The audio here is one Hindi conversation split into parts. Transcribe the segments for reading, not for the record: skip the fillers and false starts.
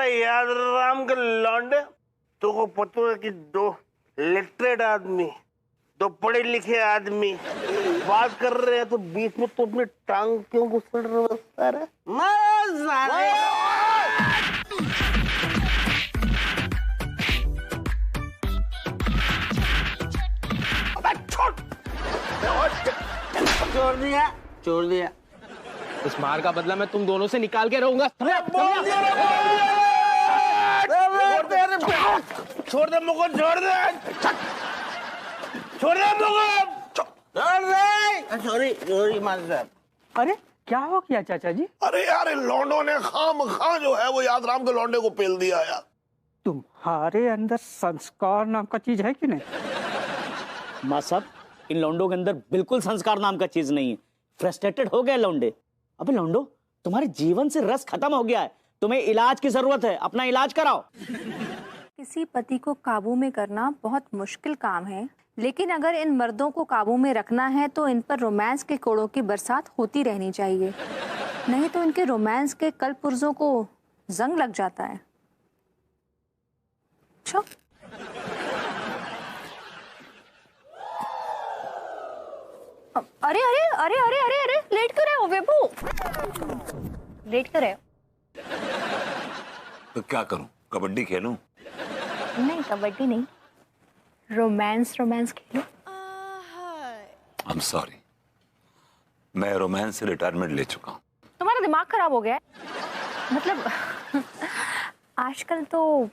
याद राम के लौंडे, तुमको पता है कि दो लिटरेट आदमी, दो पढ़े लिखे आदमी बात कर रहे हैं तो बीच में तो अपनी टांग क्यों घुसड़ रहे हो सारे? छोड़ दिया। इस मार का बदला मैं तुम दोनों से निकाल के रहूंगा। छोड़ दे मुझको, छोड़ दे, छोड़ दे मुझको, छोड़ दे। सॉरी मान साहब। अरे क्या हो गया चाचा जी? अरे यार इन लौंडों ने खाम जो है वो याद राम के लौंडे को पेल दिया यार। तुम्हारे अंदर संस्कार नाम का चीज है कि नहीं? माँ साहब, इन लौंडों के अंदर बिल्कुल संस्कार नाम का चीज नहीं है। फ्रस्ट्रेटेड हो गए लौंडे। अबे लौंडो, तुम्हारे जीवन से रस खत्म हो गया है, तुम्हें इलाज की जरूरत है, अपना इलाज कराओ। किसी पति को काबू में करना बहुत मुश्किल काम है, लेकिन अगर इन मर्दों को काबू में रखना है तो इन पर रोमांस के कोड़ों की बरसात होती रहनी चाहिए, नहीं तो इनके रोमांस के कलपुर्जों को जंग लग जाता है। अच्छा अरे अरे अरे अरे अरे अरे लेट क्यों रहे हो बेबू? लेट क्यों रहे हो? तो क्या करूं, कबड्डी खेलूं? नहीं कबड्डी नहीं, romance Khelo. I am sorry, मैं रोमांस से रिटायरमेंट ले चुका हूं। तुम्हारा दिमाग खराब हो गया है? मतलब आजकल तो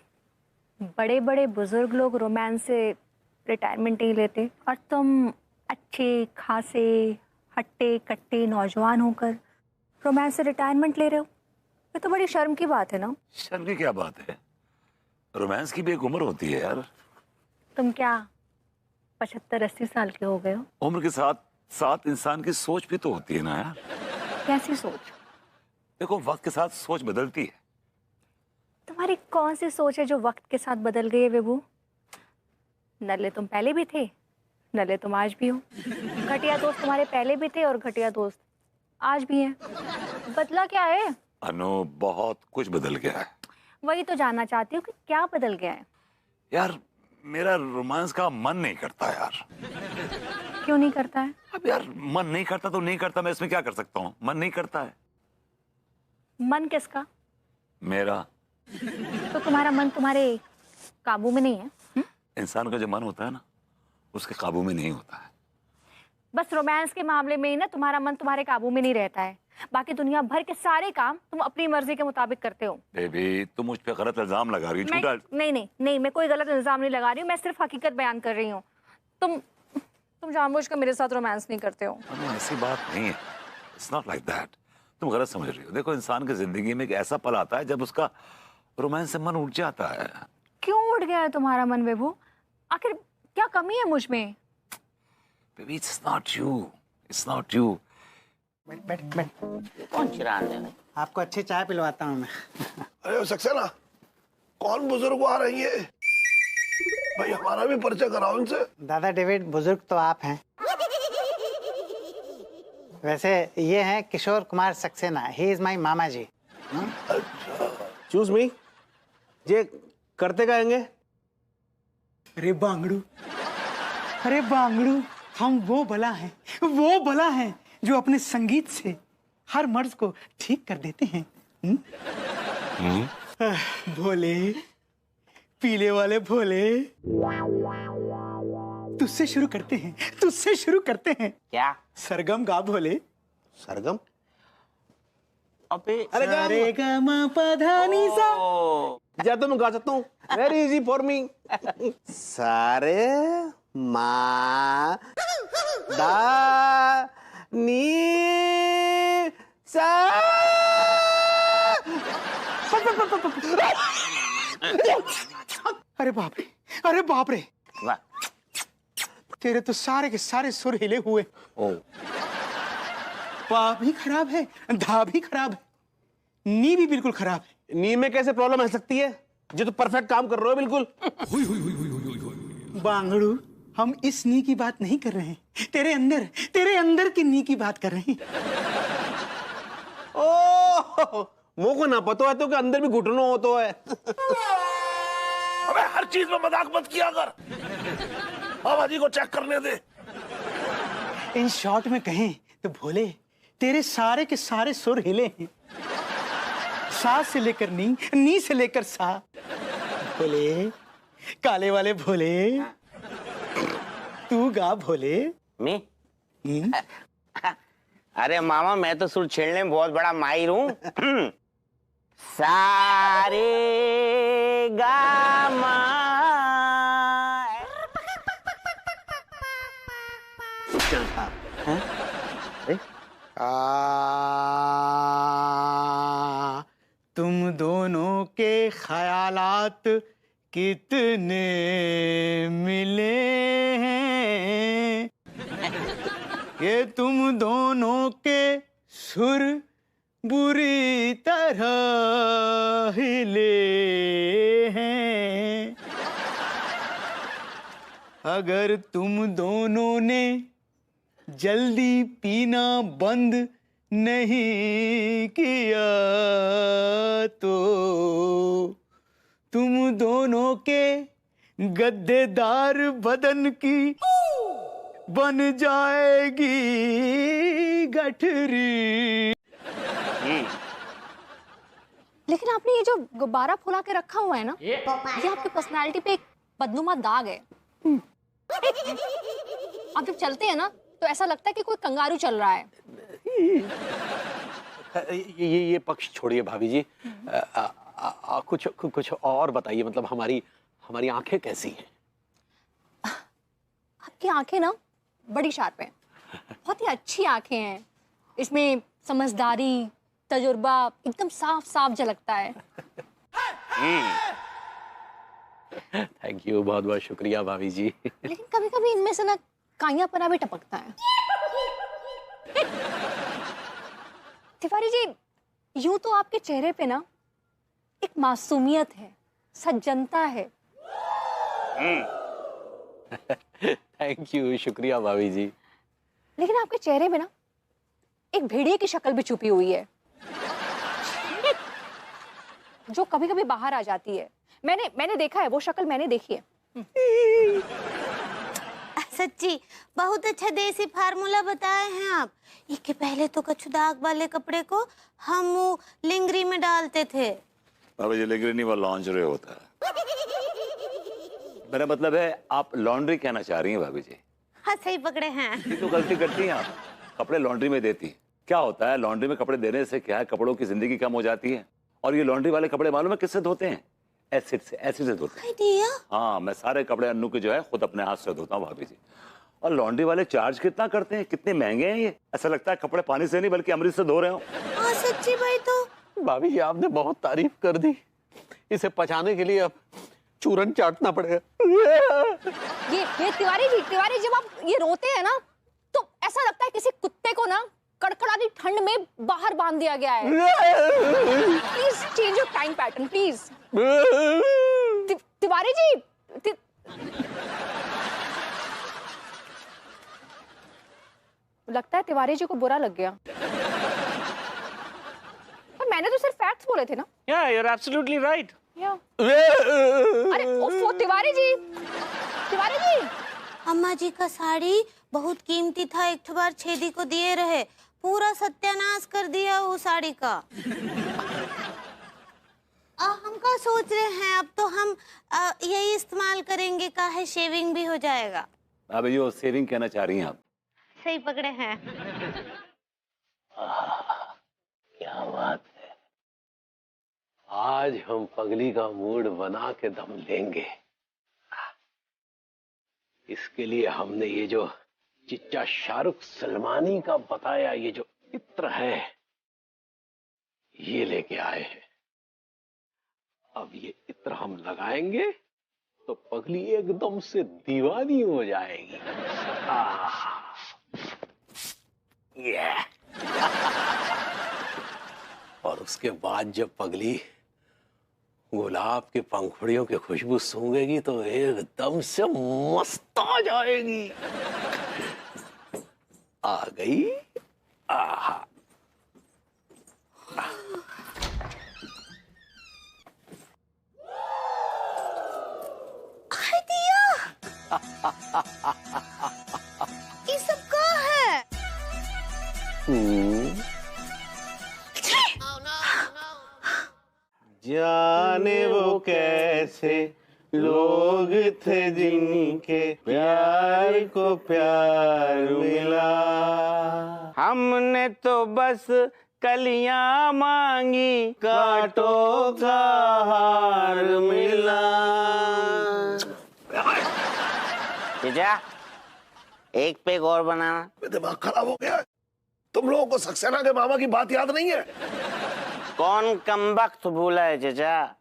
बड़े बड़े बुजुर्ग लोग रोमांस से रिटायरमेंट नहीं लेते और तुम अच्छे खासे हट्टे कट्टे नौजवान होकर रोमांस से रिटायरमेंट ले रहे हो, ये तो बड़ी शर्म की बात है ना। शर्म की क्या बात है, रोमांस की भी एक उम्र होती है यार। तुम क्या 75-80 साल के हो गए हो? उम्र के साथ साथ इंसान की सोच भी तो होती है ना यार। कैसी सोच? देखो वक्त के साथ सोच बदलती है। तुम्हारी कौन सी सोच है जो वक्त के साथ बदल गई है विभू? नल्ले तुम पहले भी थे, नल्ले तुम आज भी हो। घटिया दोस्त तुम्हारे पहले भी थे और घटिया दोस्त आज भी हैं। बदला क्या है? अनु, बहुत कुछ बदल गया है। वही तो जानना चाहती हूँ कि क्या बदल गया है। यार मेरा रोमांस का मन नहीं करता यार। क्यों नहीं करता है? अब यार मन नहीं करता तो नहीं करता, मैं इसमें क्या कर सकता हूँ? मन नहीं करता है। मन किसका? मेरा। तो तुम्हारा मन तुम्हारे काबू में नहीं है? इंसान का जो मन होता है ना, उसके काबू में नहीं होता है। बस रोमांस के मामले में ही ना तुम्हारा मन तुम्हारे काबू में नहीं रहता है, बाकी दुनिया भर के सारे काम तुम अपनी मर्जी के मुताबिक करते हो। बेबी तुम मुझ पे गलत इल्जाम लगा रही हो, झूठा। नहीं, मैं कोई गलत इल्जाम नहीं लगा रही हूँ, मैं सिर्फ हकीकत बयान कर रही हूँ। तुम जानबूझकर मेरे साथ रोमांस नहीं करते हो। ऐसी बात नहीं है, इट्स नॉट लाइक दैट। तुम गलत समझ रही हो। देखो इंसान की जिंदगी में एक ऐसा पल आता है जब उसका रोमांस से मन उठ जाता है। क्यों उठ गया है तुम्हारा मन विभू? आखिर क्या कमी है मुझ में? Baby it's not you, it's not you. बैठ। कौन चिराग है? आपको अच्छी चाय पिलवाता हूँ मैं। अरे सक्सेना, कौन बुजुर्ग आ रही है भाई? हमारा भी परिचय कराओ उनसे। दादा डेविड, बुजुर्ग तो आप हैं। वैसे ये हैं Kishore Kumar Saxena, he is my mama ji. Choose me, ये करते कहेंगे? अरे बांगड़ू, हम वो भला हैं जो अपने संगीत से हर मर्ज को ठीक कर देते हैं। भोले, पीले वाले भोले, तुझसे शुरू करते हैं। क्या? सरगम गा भोले। सरगम? अबे अरे गा पा धा नी सा। जा तो मैं गा सकता हूँ, वेरी इजी फॉर मी। सारे मा दा नी सा। अरे बाप रे, वाह, तेरे तो सारे के सारे सुर हिले हुए। पा भी खराब है, धा भी खराब है, नी भी बिल्कुल खराब है। नी में कैसे प्रॉब्लम आ सकती है? जो तो परफेक्ट काम कर रहे हो बिल्कुल। बांगड़ू, हम इस नी की बात नहीं कर रहे हैं, तेरे अंदर की नी की बात कर रहे हैं। मुंह को ना पता है तो कि अंदर भी घुटनों हो तो है। अबे हर चीज में मजाक मत किया कर। आवाजी को चेक करने दे। इन शॉर्ट में कहें तो भोले, तेरे सारे के सारे सुर हिले हैं। सा से लेकर नी से लेकर सा। भोले, काले वाले भोले, तू गा भोले। मैं अरे मामा, मैं तो सुर छेड़ने में बहुत बड़ा माहिर हूँ। सारे गामा। तुम दोनों के ख्यालात कितने मिले हैं, ये तुम दोनों के सुर बुरी तरह हिले हैं। अगर तुम दोनों ने जल्दी पीना बंद नहीं किया तो तुम दोनों के गद्देदार बदन की बन जाएगी गठरी। लेकिन आपने ये जो गुब्बारा फुला के रखा हुआ है ना, ये आपकी पर्सनालिटी पे एक बदनुमा दाग है। आप जब चलते हैं ना तो ऐसा लगता है कि कोई कंगारू चल रहा है। ये पक्ष छोड़िए भाभी जी। कुछ और बताइए, मतलब हमारी आंखें कैसी हैं? आपकी आंखें ना बड़ी शार्प हैं, बहुत ही अच्छी आंखें हैं। इसमें समझदारी, तजुर्बा एकदम साफ साफ झलकता है। थैंक यू, बहुत बहुत शुक्रिया भाभी जी। लेकिन कभी कभी इनमें से ना काइयापना भी टपकता है। तिवारी जी, यूं तो आपके चेहरे पे ना एक मासूमियत है, सज्जनता है। थैंक यू, शुक्रिया भाभी जी। लेकिन आपके चेहरे में ना एक भेड़िए की शक्ल भी छुपी हुई है, जो कभी कभी बाहर आ जाती है। मैंने देखा है, वो शक्ल मैंने देखी है। सच्ची बहुत अच्छा देसी फार्मूला बताए हैं आप। इसके पहले तो कछु दाग वाले कपड़े को हम वो लिंगरी में डालते थे। अबे ये लिंगरी नहीं, वो लॉन्जरे होता है। मेरा मतलब है आप लॉन्ड्री कहना चाह रही हैं भाभी जी। हाँ सही पकड़े हैं। ये तो गलती करती हैं आप, कपड़े लॉन्ड्री में देती। क्या होता है लॉन्ड्री में कपड़े देने से क्या है, कपड़ों की जिंदगी कम हो जाती है। और ये लॉन्ड्री वाले कपड़े मालूम है किससे धोते हैं? एसिड से धोते हैं। हाँ, मैं सारे कपड़े अन्नू के जो है खुद अपने हाथ से धोता हूँ भाभी जी। और लॉन्ड्री वाले चार्ज कितना करते हैं, कितने महंगे हैं ये। ऐसा लगता है कपड़े पानी से नहीं बल्कि अमृत से धो रहे हो। हाँ सच्ची भाई। तो भाभी जी आपने बहुत तारीफ कर दी, इसे पचाने के लिए अब चूरन चाटना पड़ेगा। ये तिवारी जी जब आप ये रोते हैं ना तो ऐसा लगता है किसी कुत्ते को ना कड़कड़ाती ठंड में बाहर बांध दिया गया है। Please change your time pattern please. Tiwari ji लगता है तिवारी जी को बुरा लग गया। पर मैंने तो सिर्फ फैक्ट्स बोले थे ना। Yeah, you're absolutely right. या अरे ओफो तिवारी जी अम्मा जी का साड़ी बहुत कीमती था, एक बार छेदी को दिए रहे, पूरा सत्यानाश कर दिया वो साड़ी का। हम क्या सोच रहे हैं, अब तो हम यही इस्तेमाल करेंगे, का है शेविंग भी हो जाएगा। अब ये सेविंग कहना चाह रही हैं आप? सही पकड़े हैं। क्या बात है, आज हम पगली का मूड बना के दम लेंगे। इसके लिए हमने ये जो चिच्चा शाहरुख सलमानी का बताया ये जो इत्र है ये लेके आए हैं। अब ये इत्र हम लगाएंगे तो पगली एकदम से दीवानी हो जाएगी। और उसके बाद जब पगली गुलाब के पंखुड़ियों की खुशबू सूंघेगी तो एकदम से मस्त आ जाएगी। आ गई। आहा। जाने वो कैसे लोग थे जिनके प्यार को प्यार मिला। हमने तो बस कलियां मांगी, कांटों का हार मिला। जीजा एक पेग और बनाना। दिमाग खराब हो गया है। तुम लोगों को सक्सेना के मामा की बात याद नहीं है? कौन कमबख्त भूला है जीजा,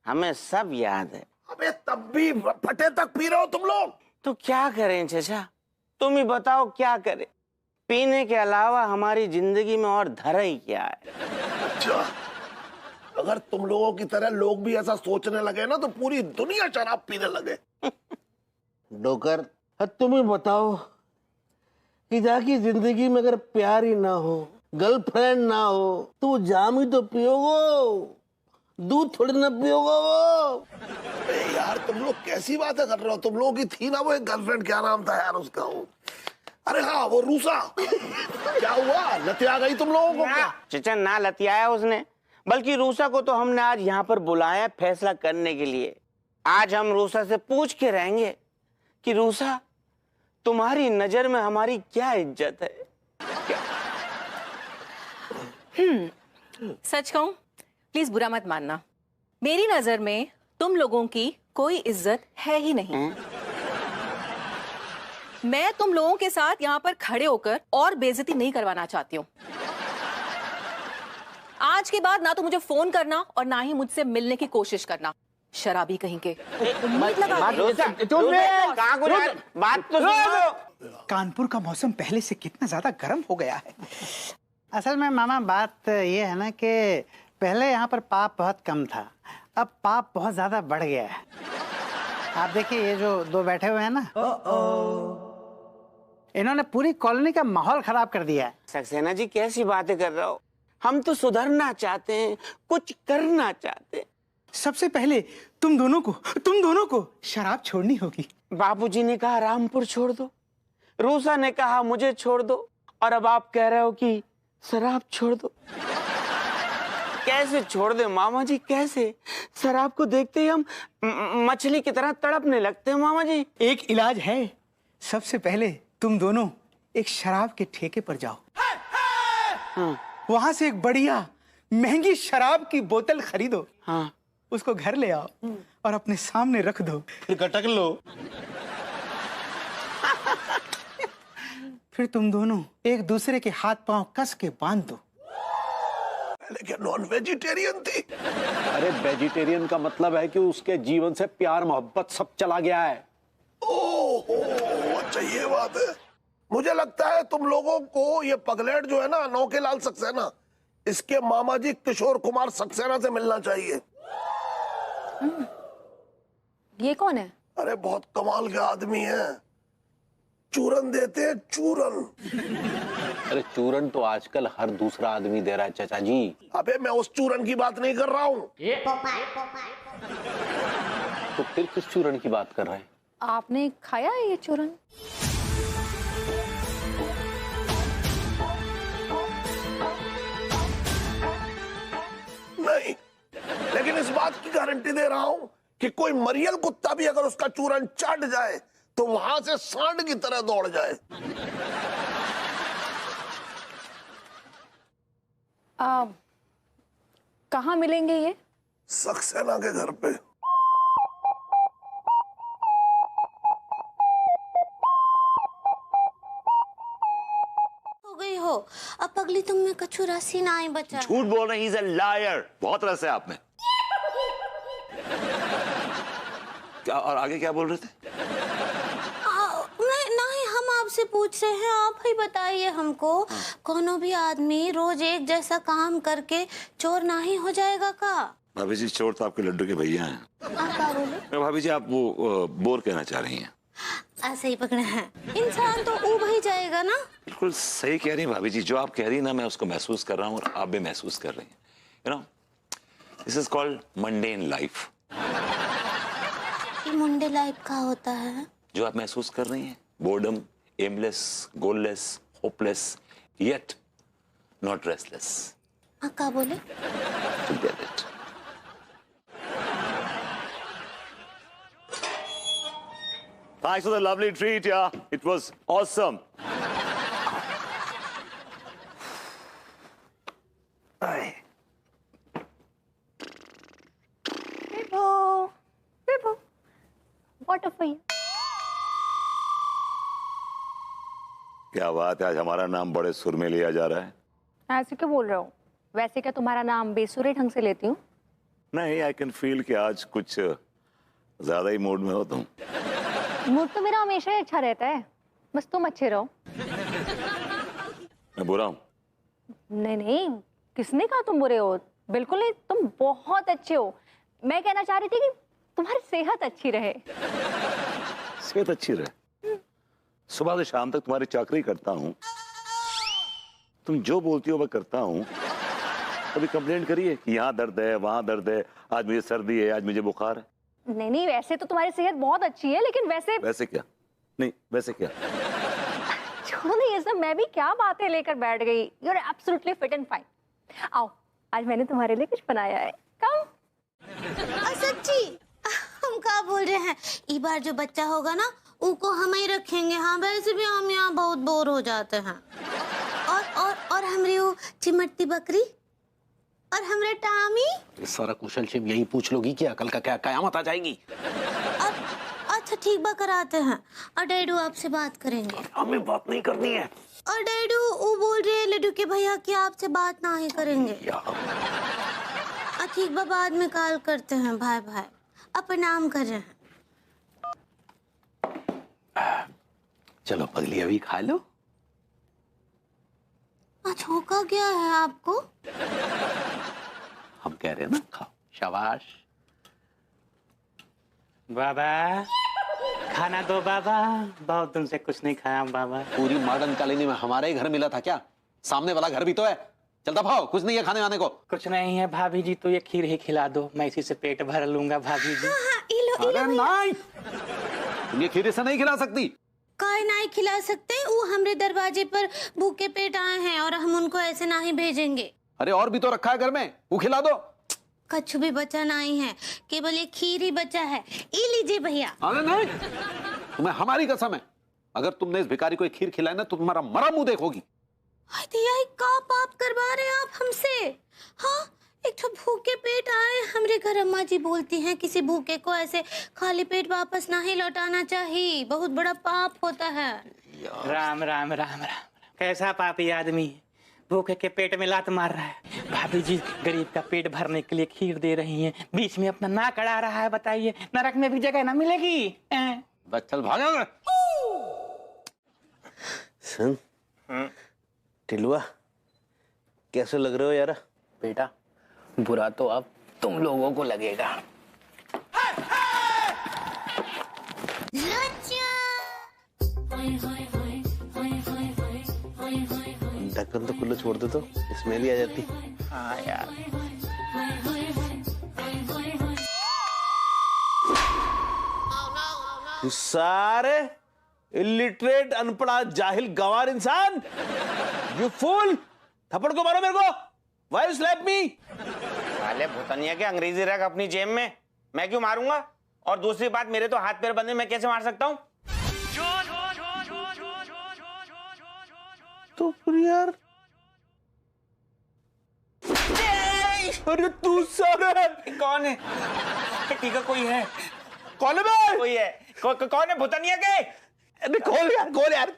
हमें सब याद है। अबे तब भी फटे तक पी रहे हो तुम लोग। तो क्या करें चाचा, तुम ही बताओ क्या करें। पीने के अलावा हमारी जिंदगी में और धरा ही क्या है। अच्छा, अगर तुम लोगों की तरह लोग भी ऐसा सोचने लगे ना तो पूरी दुनिया शराब पीने लगे। डोकर, तुम ही बताओ कि जाकी जिंदगी में अगर प्यार ही ना हो, गर्लफ्रेंड ना हो, तो जाम ही तो पियोगो, दूध थोड़ी ना पियोगो वो। अरे यार तुम लोग कैसी बातें कर रहे हो? तुम लोगों की थी ना वो एक गर्लफ्रेंड, क्या नाम था यार उसका वो? अरे हाँ वो रूसा। क्या हुआ, लतिया गई तुम लोगों को क्या? चाचा ना लतियाया उसने, बल्कि रूसा को तो हमने आज यहाँ पर बुलाया फैसला करने के लिए। आज हम रूसा से पूछ के रहेंगे कि रूसा तुम्हारी नजर में हमारी क्या इज्जत है। सच कहूं, प्लीज बुरा मत मानना, मेरी नजर में तुम लोगों की कोई इज्जत है ही नहीं। मैं तुम लोगों के साथ यहाँ पर खड़े होकर और बेइज्जती नहीं करवाना चाहती हूँ। आज के बाद ना तो मुझे फोन करना और ना ही मुझसे मिलने की कोशिश करना, शराबी कहीं के। उम्मीद लगा बात तो सुनो। कानपुर का मौसम पहले से कितना ज्यादा गर्म हो गया है। असल में मामा बात ये है ना कि पहले यहाँ पर पाप बहुत कम था, अब पाप बहुत ज्यादा बढ़ गया है। आप देखिए ये जो दो बैठे हुए हैं ना, इन्होंने पूरी कॉलोनी का माहौल खराब कर दिया है। सक्सेना जी कैसी बातें कर रहे हो? हम तो सुधरना चाहते हैं, कुछ करना चाहते हैं। सबसे पहले तुम दोनों को शराब छोड़नी होगी। बापूजी ने कहा रामपुर छोड़ दो, रूसा ने कहा मुझे छोड़ दो, और अब आप कह रहे हो कि शराब छोड़ दो। कैसे छोड़ दे मामा जी, कैसे? शराब को देखते ही हम मछली की तरह तड़पने लगते हैं मामा जी। एक इलाज है, सबसे पहले तुम दोनों एक शराब के ठेके पर जाओ। हाँ। वहां से एक बढ़िया महंगी शराब की बोतल खरीदो। हाँ। उसको घर ले आओ और अपने सामने रख दो, फिर गटक लो। फिर तुम दोनों एक दूसरे के हाथ पांव कस के बांध दो। पहले क्या नॉन वेजिटेरियन थी? अरे वेजिटेरियन का मतलब है कि उसके जीवन से प्यार मोहब्बत सब चला गया है। ओहो, अच्छा ये बात है। मुझे लगता है तुम लोगों को ये पगलेट जो है ना नौकेलाल सक्सेना, इसके मामा जी किशोर कुमार सक्सेना से मिलना चाहिए। ये कौन है? अरे बहुत कमाल के आदमी है, चूरन देते हैं चूरन। अरे चूरन तो आजकल हर दूसरा आदमी दे रहा है चाचा जी। अबे मैं उस चूरन की बात नहीं कर रहा हूँ। तो फिर किस चूरन की बात कर रहे हैं? आपने खाया है ये चूरन? नहीं, लेकिन इस बात की गारंटी दे रहा हूं कि कोई मरियल कुत्ता भी अगर उसका चूरन चाट जाए तो वहां से सांड की तरह दौड़ जाए। कहाँ मिलेंगे ये? सक्सेना के घर पे। हो गई हो, अब पगली तुम में कछु राशि ना ही बचा। झूठ बोल रहे, he's a liar। बहुत रस है आप में। क्या और आगे क्या बोल रहे थे? नहीं, हम आपसे पूछ रहे हैं, आप ही बताइए हमको। कोनो भी आदमी रोज एक जैसा काम करके चोर ना ही हो जाएगा का? भाभी जी चोर तो आपके लड्डू के भैया हैं। आप क्या बोले? भाभी जी आप वो बोर कहना चाह रही हैं। ऐसे ही पकड़े हैं, इंसान तो उब ही जाएगा ना। बिल्कुल सही कह रही हैं भाभी जी, जो आप कह रही हैं ना मैं उसको महसूस कर रहा हूँ और आप भी महसूस कर रही हैं। You know, this is called mundane life. ये मुंडे लाइफ का होता है जो आप महसूस कर रही हैं, boredom, aimless, goalless, hopeless, yet not restless. हाँ, क्या बोले? Forget it. Thanks for the lovely treat, yeah. It was awesome. विभो, विभो, water for you. क्या बात है, आज हमारा नाम बड़े सुर में लिया जा रहा है। ऐसे क्यों बोल रहे हो? वैसे क्या तुम्हारा नाम बेसुरे ढंग से लेती हूँ? नहीं, आई कैन फील कि आज कुछ ज्यादा ही मूड में हो तुम। मूड तो मेरा हमेशा ही अच्छा रहता है, बस तुम अच्छे रहो। मैं बुरा हूँ? नहीं नहीं, किसने कहा तुम बुरे हो? बिल्कुल नहीं, तुम बहुत अच्छे हो। मैं कहना चाह रही थी कि तुम्हारी सेहत अच्छी रहे। सेहत अच्छी रहे? सुबह से शाम तक तुम्हारी चाकरी करता हूँ, तुम जो बोलती हो मैं करता हूँ। कभी कंप्लेंट करिए कि यहाँ दर्द है, वहाँ दर्द है, आज मुझे सर्दी है, आज मुझे बुखार है। नहीं नहीं, वैसे तो तुम्हारी सेहत बहुत अच्छी है, लेकिन वैसे क्या? नहीं, वैसे क्या? छोड़ो नहीं ये सब, मैं भी क्या बातें लेकर बैठ गई। You are absolutely fit and fine. आओ, आज मैंने तुम्हारे लिए कुछ बनाया है। कम। सच्ची? हम क्या बोल रहे हैं, इस बार जो बच्चा होगा ना, उसको हम ही रखेंगे। हाँ, वैसे भी हम यहाँ बहुत बोर हो जाते हैं। और हमारी वो चिमटती बकरी और हमारे टामी। सारा कुशल क्षेम यही पूछ लोगी क्या? कल का क्या कयामत आ जाएगी? अच्छा ठीक बा, कराते हैं। और डैडू आपसे बात करेंगे। हमें बात नहीं करनी है। और डैडू वो बोल रहे हैं लड्डू के भैया कि आपसे बात ना ही करेंगे। ठीक बा, बाद में कॉल करते हैं। भाई भाई अब प्रणाम कर रहे हैं। चलो पगली अभी खा लो। आज होका क्या है आपको? हम कह रहे हैं ना, खाओ। शाबाश बाबा, खाना दो बाबा, बहुत दिन से कुछ नहीं खाया बाबा। पूरी मॉडर्न कॉलोनी में हमारे ही घर मिला था क्या? सामने वाला घर भी तो है। चलता भाव, कुछ नहीं है खाने वाने को। कुछ नहीं है भाभी जी, तो ये खीर ही खिला दो, मैं इसी से पेट भर लूंगा भाभी जी। अरे नहीं, तुम ये खीर से नहीं खिला सकती। काय नहीं खिला सकते? वो हमारे दरवाजे पर भूखे पेट आए हैं और हम उनको ऐसे नहीं भेजेंगे। अरे और भी तो रखा है घर में, वो खिला दो। कछु भी बचा नहीं है, केवल एक खीर ही बचा है। ये लीजिए भैया। अरे नहीं, तुम्हें हमारी कसम है, अगर तुमने इस भिखारी को एक खीर खिलाई ना तो तुम्हारा मरा मुंह देखोगी। का पाप करवा रहे आप हमसे? हाँ, एक तो भूखे पेट आए हमारे घर। अम्मा जी बोलती हैं किसी भूखे को ऐसे खाली पेट वापस नहीं लौटाना चाहिए, बहुत बड़ा पाप होता है। राम राम राम राम, कैसा पापी आदमी है, भूखे के पेट में लात मार रहा है। भाभी जी गरीब का पेट भरने के लिए खीर दे रही हैं, बीच में अपना नाक अड़ा रहा है। बताइए, नरक में भी जगह ना मिलेगी। बस चल भागो। सुन टिलुआ, कैसे लग रहे हो यार? बेटा, बुरा तो अब तुम लोगों को लगेगा। ढक्कन तो खुला छोड़ दे तो स्मेल ही आ जाती। हाँ यार, सारे इलिटरेट, अनपढ़ा, जाहिल, गंवार इंसान, यू फूल! थप्पड़ को मारो मेरे को। Why you slap me? साले भूतनिया के अंग्रेजी रख अपनी जेब में, मैं क्यों मारूंगा? और दूसरी बात, मेरे तो हाथ पैर बंधे, मैं कैसे मार सकता हूँ? तो फिर यार, अरे तू सारे कौन है? ठीक है, कोई है? कौन है बे? कोई है? कौन है भूतनिया के? अरे कौन यार, कौन यार?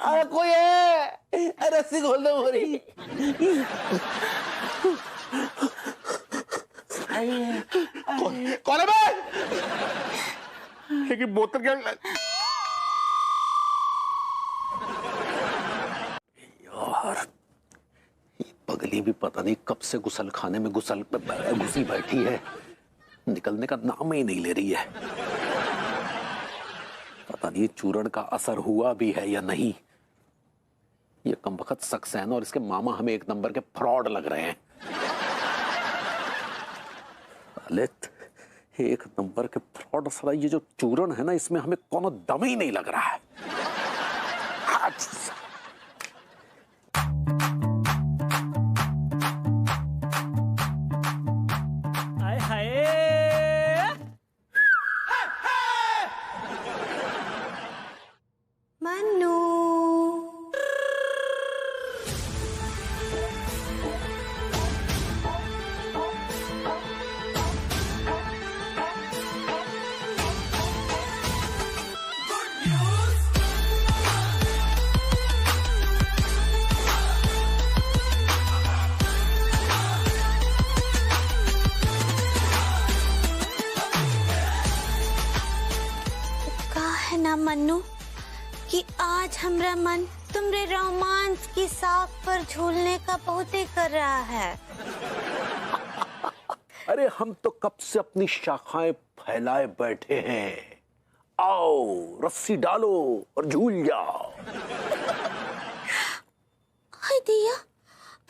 अरे कोई है, रस्सी खोल दो मोरी। कौन है बे? लेकिन बोतल क्या? यार ये पगली भी पता नहीं कब से गुसल खाने में घुसी बैठी है, निकलने का नाम ही नहीं ले रही है। पता नहीं चूरण का असर हुआ भी है या नहीं। ये कमबख्त सक्सेना और इसके मामा हमें एक नंबर के फ्रॉड लग रहे हैं। ललित, एक नंबर के फ्रॉड। साला ये जो चूरन है ना, इसमें हमें कोनो दम ही नहीं लग रहा है। हाय हाय। मन्नू, ना मन्नू कि आज हमरा मन तुमरे रोमांस की साख पर झूलने का बहुत ही कर रहा है। अरे हम तो कब से अपनी शाखाएं फैलाए बैठे हैं। आओ रस्सी डालो और झूल जाओ। हाय दिया,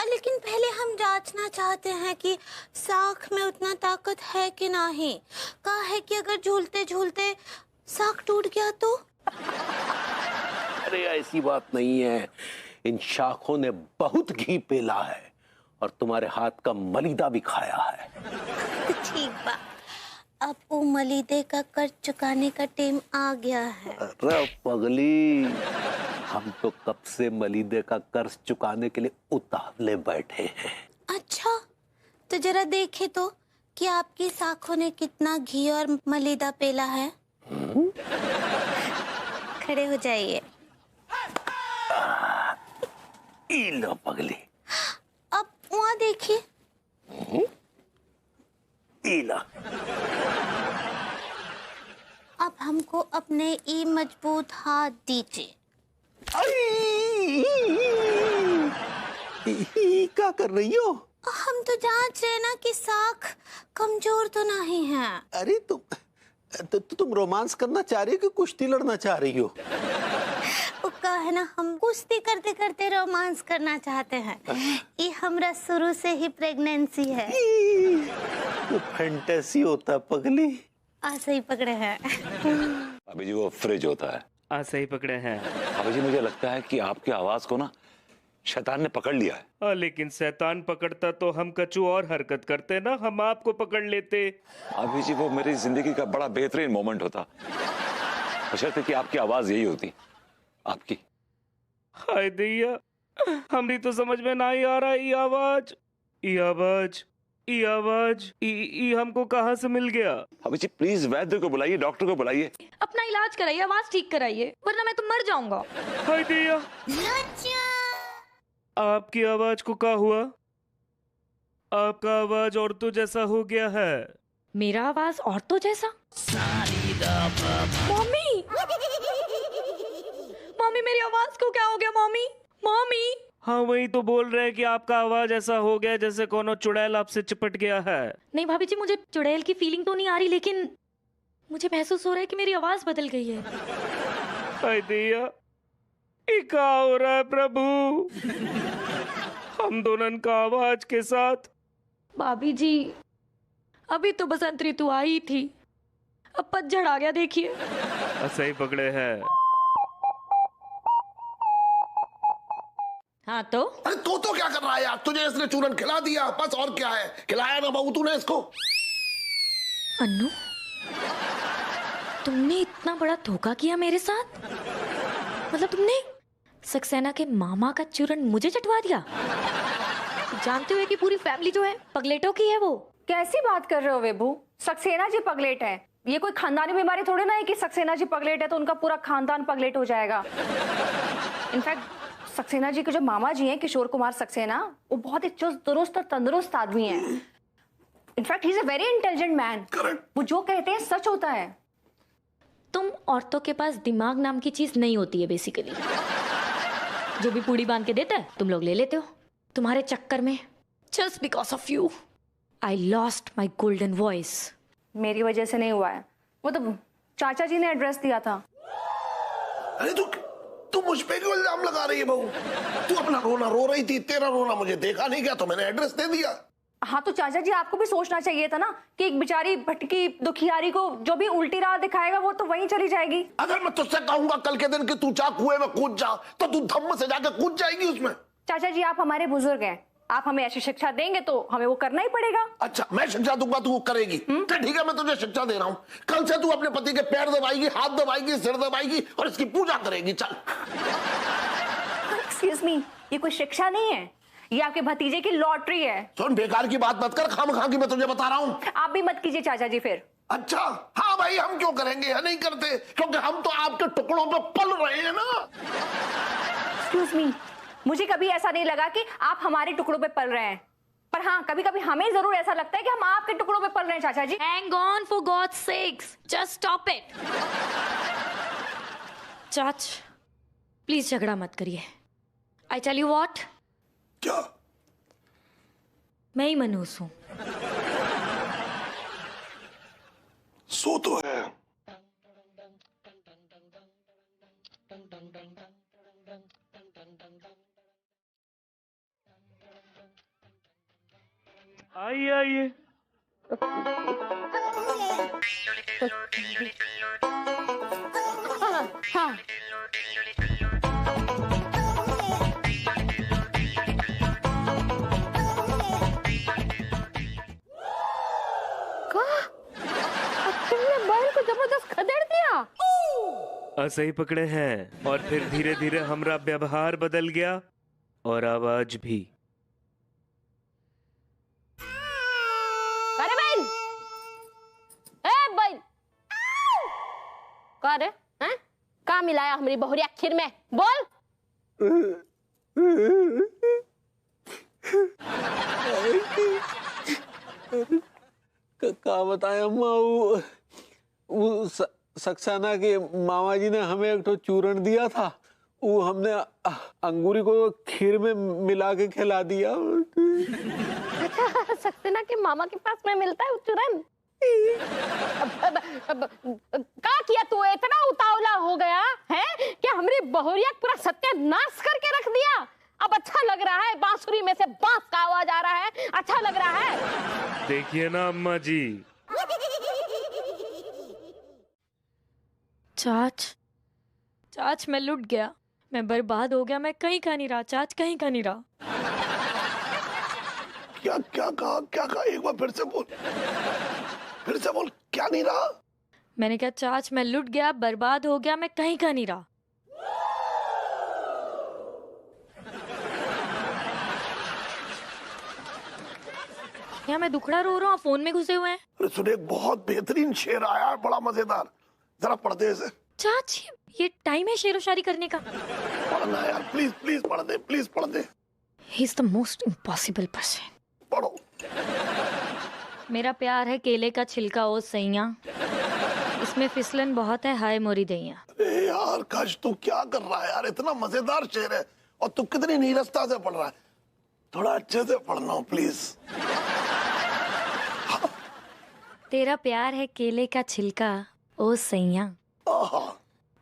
लेकिन पहले हम जांचना चाहते हैं कि साख में उतना ताकत है कि नहीं। कहा है कि अगर झूलते झूलते साख टूट गया तो? अरे ऐसी बात नहीं है। इन शाखों ने बहुत घी पेला है और तुम्हारे हाथ का मलीदा भी खाया है। ठीक बा, अब वो मलीदे का कर्ज चुकाने का टाइम आ गया है। अरे पगली, हम तो कब से मलीदे का कर्ज चुकाने के लिए उतावले बैठे हैं। अच्छा, तो जरा देखे तो कि आपकी साखों ने कितना घी और मलीदा पेला है। खड़े हो जाइए। लो पगली। अब वहाँ देखिए। अब हमको अपने ई मजबूत हाथ दीजिए। क्या कर रही हो? हम तो जांच रहे ना कि साख कमजोर तो नहीं है। अरे तुम रोमांस करना चाह रही हो कि कुश्ती लड़ना चाह रही हो? उसका है ना, हम कुश्ती करते करते रोमांस करना चाहते हैं। ये हमरा शुरू से ही प्रेगनेंसी है। वो फैंटेसी होता पगली। सही पकड़े हैं। अभी जी वो फ्रिज होता है। सही पकड़े हैं। अभी जी मुझे लगता है कि आपकी आवाज को ना शैतान ने पकड़ लिया है। लेकिन शैतान पकड़ता तो हम कचू और हरकत करते ना, हम आपको पकड़ लेते। अभी जी वो मेरी जिंदगी का बड़ा बेहतरीन मोमेंट होता, बशर्ते कि आपकी आवाज यही होती। आपकी। हाय दैया, हमरी तो समझ में ना ही आ रहा। ये आवाज, ये आवाज, ये आवाज, ये हमको कहाँ से मिल गया? अभी जी प्लीज वैद्य को बुलाइए, डॉक्टर को बुलाइए। अपना इलाज कराइए, आवाज ठीक कराइए, वरना मैं तो मर जाऊंगा। हाय दैया, आपकी आवाज को क्या हुआ? आपका आवाज औरतों जैसा हो गया है। मेरा आवाज औरतों जैसा? मम्मी, मम्मी मेरी आवाज को क्या हो गया? Mummy, mummy. हाँ वही तो बोल रहे हैं कि आपका आवाज ऐसा हो गया जैसे कोनो चुड़ैल आपसे चिपट गया है। नहीं भाभी जी, मुझे चुड़ैल की फीलिंग तो नहीं आ रही, लेकिन मुझे महसूस हो रहा है कि मेरी आवाज बदल गई है। हाय दैया, ये क्या हो रहा है प्रभु? हम दोनों का आवाज के साथ। भाभी जी, अभी तो बसंत ऋतु आई थी, अब पतझड़ आ गया, देखिए। सही पकड़े हैं। हाँ तो? अरे तो क्या कर रहा है यार? तुझे इसने चूरन खिला दिया, बस और क्या है? खिलाया ना बहू तूने इसको। अन्नू, तुमने इतना बड़ा धोखा किया मेरे साथ? मतलब तुमने सक्सेना के मामा का चूरन मुझे चटवा दिया? जानते हुए कि पूरी फैमिली जो है पगलेटों की है। वो कैसी बात कर रहे हो वेबू? सक्सेना जी पगलेट है। ये कोई खानदानी बीमारी थोड़ी ना है कि सक्सेना जी पगलेट है तो उनका पूरा खानदान पगलेट हो जाएगा। इनफैक्ट सक्सेना जी के जो मामा जी हैं, किशोर कुमार सक्सेना, वो बहुत ही चुस्त दुरुस्त और तंदुरुस्त आदमी हैं। In fact he is a very intelligent man. वो जो कहते हैं सच होता है। तुम औरतों के पास दिमाग नाम की चीज नहीं होती है बेसिकली। जो भी पूड़ी बांध के देता है तुम लोग ले लेते हो। तुम्हारे चक्कर में just because of you I lost my golden voice. मेरी वजह से नहीं हुआ है, वो तो चाचा जी ने एड्रेस दिया था। अरे तू मुझ पे क्यों इल्जाम लगा रही है बहू? तू अपना रोना रो रही थी, तेरा रोना मुझे देखा नहीं गया तो मैंने एड्रेस दे दिया। हाँ तो चाचा जी आपको भी सोचना चाहिए था ना कि एक बेचारी भटकी दुखियारी को जो भी उल्टी राह दिखाएगा वो तो वहीं चली जाएगी। अगर मैं तुझसे कहूंगा कल के दिन कि तू जा कुएं में कूद जा, तो तू धम्म से जाकर कूद जाएगी उसमें। चाचा जी आप हमारे बुजुर्ग हैं, आप हमें ऐसी शिक्षा देंगे तो हमें वो करना ही पड़ेगा। अच्छा मैं शिक्षा दूंगा तू वो करेगी? तो ठीक है, मैं तुझे शिक्षा दे रहा हूँ। कल से तू अपने पति के पैर दबाएगी, हाथ दबाएगी, सिर दबाएगी और इसकी पूजा करेगी। चल। एक्सक्यूज मी, ये कोई शिक्षा नहीं है, ये आपके भतीजे की लॉटरी है। सुन, बेकार की बात मत कर, खामखा की मैं तुझे बता रहा हूँ। आप भी मत कीजिए चाचा जी फिर। अच्छा हाँ भाई, हम क्यों करेंगे? या नहीं करते, क्योंकि हम तो आपके टुकड़ों पे पल रहे हैं ना। एक्सक्यूज मी, मुझे कभी ऐसा नहीं लगा कि आप हमारे टुकड़ों पे पल रहे हैं, पर हाँ कभी कभी हमें जरूर ऐसा लगता है कि हम आपके टुकड़ों पे पल रहे हैं। चाचा जी Hang on for God's sakes. Just stop it. चाच, प्लीज झगड़ा मत करिए। I tell you what. क्या? मैं ही मनहूस हूं। सो तो है। आइए आइए। हाँ तुमने बैल को जबरदस्त खदेड़ दिया। सही पकड़े हैं। और फिर धीरे धीरे हमारा व्यवहार बदल गया और आवाज भी। अरे बैल, ए बैल, का रे? हैं? का मिलाया हमारी बहुरिया खीर में? बोल। का बताया अम्मा, वो सक्सेना के मामा जी ने हमें एक तो चूरण दिया था, वो हमने अंगूरी को खीर में मिला के खिला दिया। सक्सेना के मामा के पास में मिलता है चूरन? का किया तू? इतना उतावला हो गया है कि हमारी बहुरिया पूरा सत्यानाश करके रख दिया। अब अच्छा लग रहा है? बांसुरी में से बांस का आवाज आ रहा है, अच्छा लग रहा है? देखिए ना अम्मा जी। चाच मैं लुट गया, मैं बर्बाद हो गया, मैं कहीं का नहीं रहा चाच, कहीं का नहीं रहा। क्या क्या कहा? क्या कहा? एक बार फिर से बोल, फिर से बोल। क्या नहीं रहा? मैंने कहा चाच मैं लुट गया, बर्बाद हो गया, मैं कहीं का नहीं रहा। क्या मैं दुखड़ा रो रहा हूँ, फोन में घुसे हुए हैं? अरे सुन, एक बहुत बेहतरीन शेर आया है, बड़ा मजेदार, जरा पढ़ दे इसे। चाच ये टाइम है शेरो शायरी करने का? पढ़ना यार, प्लीज प्लीज पढ़ दे, प्लीज पढ़ दे। He is the most impossible person. पढ़ो। मेरा प्यार है केले का छिलका ओ सैया, इसमें फिसलन बहुत है हाय मोरी दैया। अरे यार काश, तू क्या कर रहा है यार? इतना मजेदार शेर है और तू कितनी नीरसता से पढ़ रहा है। थोड़ा अच्छे से पढ़ना प्लीज। तेरा प्यार है केले का छिलका ओ सैया,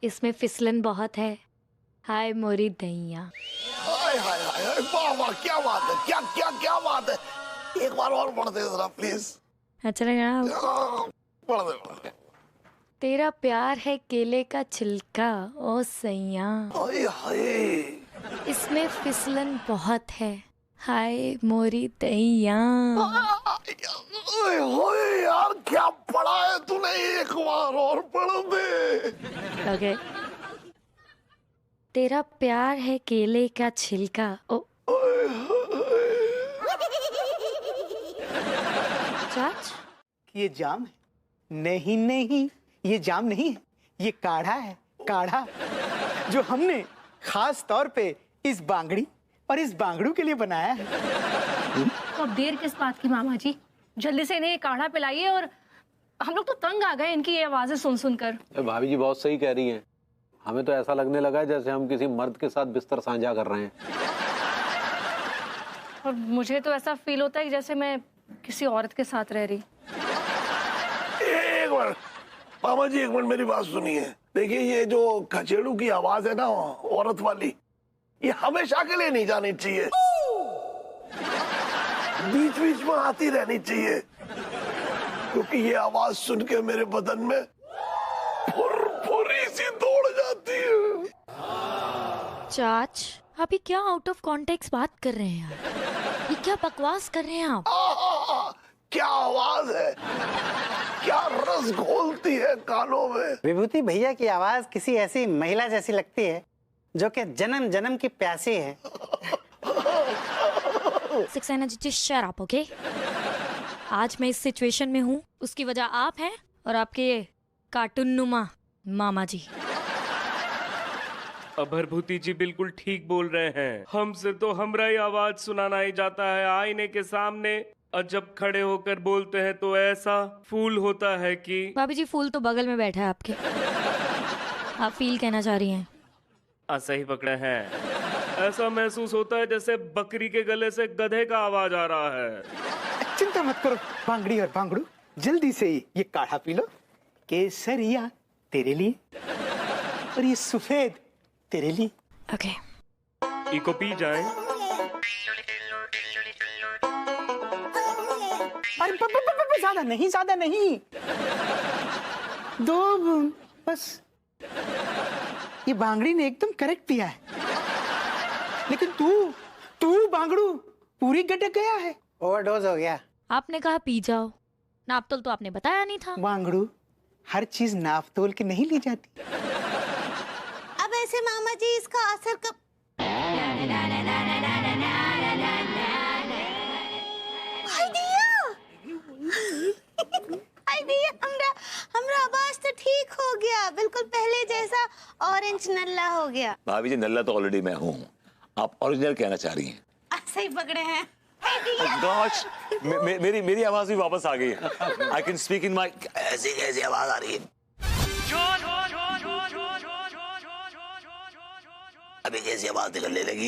इसमें फिसलन बहुत है हाय मोरी दैया। हाय हाय हाय, वाह वाह, क्या बात है, क्या क्या क्या बात है। एक बार और पढ़ दे जरा प्लीज। अच्छा लगा? पढ़ दे, पढ़ दे। तेरा प्यार है केले का छिलका ओ सैया, हाय हाय, इसमें फिसलन बहुत है हाय मोरी दैया। ओए यार, क्या पढ़ा है तूने? एक बार और पढ़ दे। ओके। तेरा प्यार है केले का छिलका ओ। चाच ये जाम है? नहीं नहीं, ये जाम नहीं है, ये काढ़ा है, काढ़ा जो हमने खास तौर पे इस बांगड़ी और इस बांगड़ू के लिए बनाया है। तो अब देर किस बात की मामा जी, जल्दी से इन्हें काढ़ा पिलाइए। और हम लोग तो तंग आ गए इनकी ये आवाजें सुन सुनकर। भाभी जी बहुत सही कह रही हैं, हमें तो ऐसा लगने लगा है जैसे हम किसी मर्द के साथ बिस्तर साझा कर रहे हैं। और मुझे तो ऐसा फील होता है जैसे मैं किसी औरत के साथ रह रही। एक मिनट मामा जी, एक मिनट मेरी बात सुनिए। देखिए ये जो खचेड़ू की आवाज है ना औरत वाली, ये हमेशा के लिए नहीं जानी चाहिए, बीच बीच में आती रहनी चाहिए, क्योंकि ये आवाज सुन के मेरे बदन में फुरफुरी सी दौड़ जाती है। चाच, आप ये क्या आउट ऑफ कॉन्टेक्स्ट बात कर रहे हैं यार? ये क्या बकवास कर रहे हैं आप? क्या आवाज है, क्या रस घोलती है कानों में। विभूति भैया की आवाज किसी ऐसी महिला जैसी लगती है जो कि जन्म जन्म की प्यासी है। Saxena ji shut up, okay? आज मैं इस सिचुएशन में हूँ, उसकी वजह आप हैं और आपके कार्टून नुमा मामा जी। अभरभूति जी बिल्कुल ठीक बोल रहे हैं। हमसे तो हमरा ही आवाज सुनाना ही जाता है आईने के सामने, और जब खड़े होकर बोलते हैं तो ऐसा फूल होता है कि। भाभी जी, फूल तो बगल में बैठा है आपके। आप फील कहना चाह रही हैं? सही पकड़े हैं। ऐसा महसूस होता है जैसे बकरी के गले से गधे का आवाज आ रहा है। चिंता मत करो बांगड़ी और बांगड़ू, जल्दी से ये काढ़ा पी लो। केसरिया तेरे लिए और ये सफेद तेरे लिए। ओके, इको पी जाए। अरे ज्यादा नहीं, ज्यादा नहीं, 2 बूंद बस। ये बांगड़ी ने एकदम करेक्ट पिया है, लेकिन तू बांगड़ू पूरी गटक गया है, ओवरडोज हो गया। आपने कहा पी जाओ, नापतोल तो आपने बताया नहीं था। बांगड़ू, हर चीज नाप तोल के नहीं ली जाती। अब ऐसे मामा जी इसका असर कब। हमरा आवाज तो ठीक हो गया, बिल्कुल पहले जैसा ऑरेंज नल्ला हो गया। भाभी जी नल्ला तो ऑलरेडी मैं हूँ, आप ओरिजिनल कहना चाह रही हैं। सही पकड़े हैं। गॉश, मेरी आवाज भी वापस आ गई है। आई कैन स्पीक इन माई। ऐसी कैसी आवाज आ रही है? अभी कैसी आवाज निकलने लगी?